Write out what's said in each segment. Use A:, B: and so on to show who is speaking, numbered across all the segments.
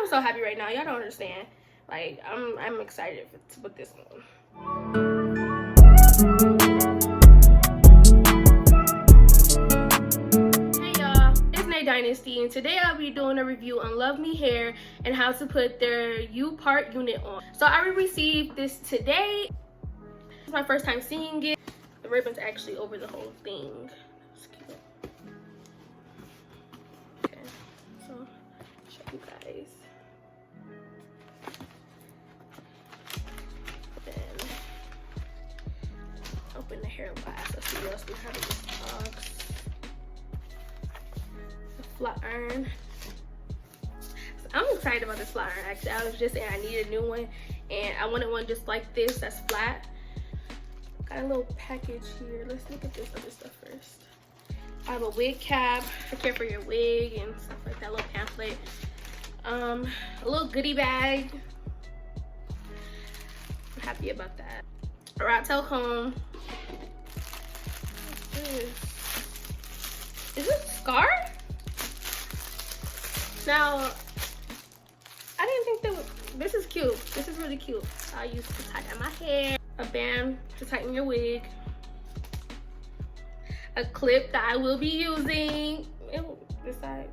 A: so happy right now. Y'all don't understand. Like, I'm excited to put this on. Hey y'all, it's Naay Dynassty, and today I'll be doing a review on LuvMe hair and how to put their U-part unit on. So I received this today. It's my first time seeing it. The ribbon's actually over the whole thing. That's cute. Okay, so show you guys. Then open the hair glass. Let's see what else we have in this box. A flat iron. So I'm excited about this flat iron. Actually, I was just saying I needed a new one, and I wanted one just like this that's flat. Got a little package here. Let's look at this other stuff first. I have a wig cap to care for your wig and stuff like that. Little pamphlet. A little goodie bag. I'm happy about that. A rat tail comb. What's this? Is this scar? Now, I didn't think that this is cute. This is really cute. I use to tie down my hair. A band to tighten your wig. A clip that I will be using. Ew, this side.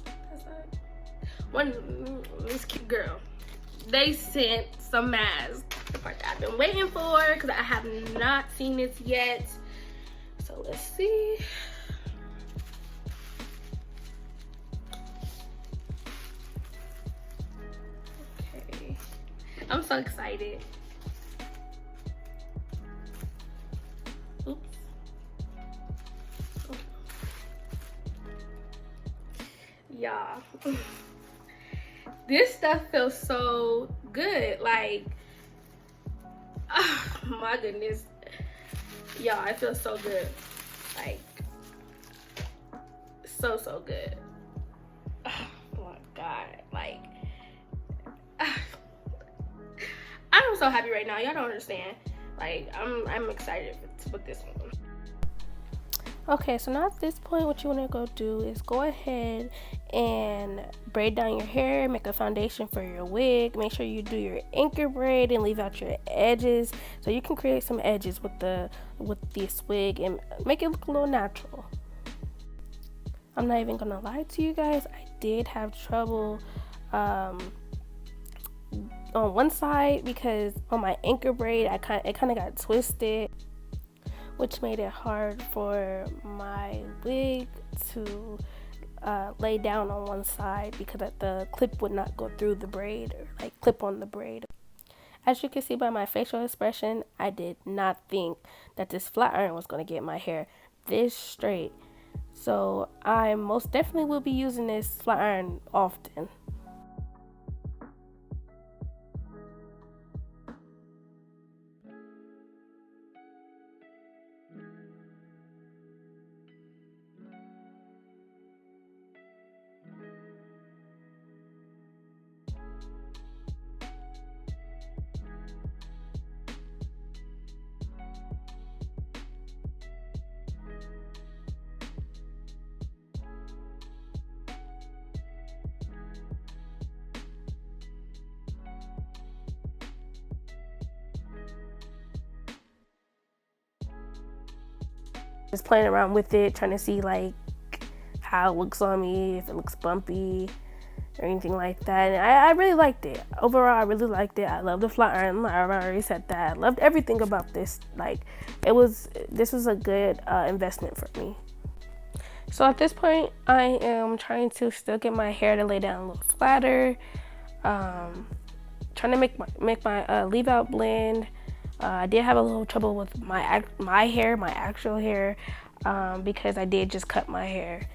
A: That side. This cute girl. They sent some masks. The part that I've been waiting for because I have not seen this yet. So let's see. Okay. I'm so excited. Oops. Okay. Y'all. This stuff feels so good. Like, oh my goodness. Y'all, it feels so good. Like, so good. Oh my god. Like, I'm so happy right now. Y'all don't understand. Like, I'm excited to put this on. Okay, so now at this point, what you want to go do is go ahead and braid down your hair, make a foundation for your wig. Make sure you do your anchor braid and leave out your edges so you can create some edges with this wig and make it look a little natural. I'm not even gonna lie to you guys, I did have trouble on one side because on my anchor braid it kind of got twisted, which made it hard for my wig to lay down on one side because the clip would not go through the braid or like clip on the braid. As you can see by my facial expression, I did not think that this flat iron was going to get my hair this straight. So I most definitely will be using this flat iron often. Just playing around with it, trying to see like how it looks on me, if it looks bumpy or anything like that. And I really liked it. Overall, I really liked it. I love the flat iron. I already said that. I loved everything about this. Like, this was a good investment for me. So at this point, I am trying to still get my hair to lay down a little flatter. Trying to make my leave out blend. I did have a little trouble with my actual hair because I did just cut my hair.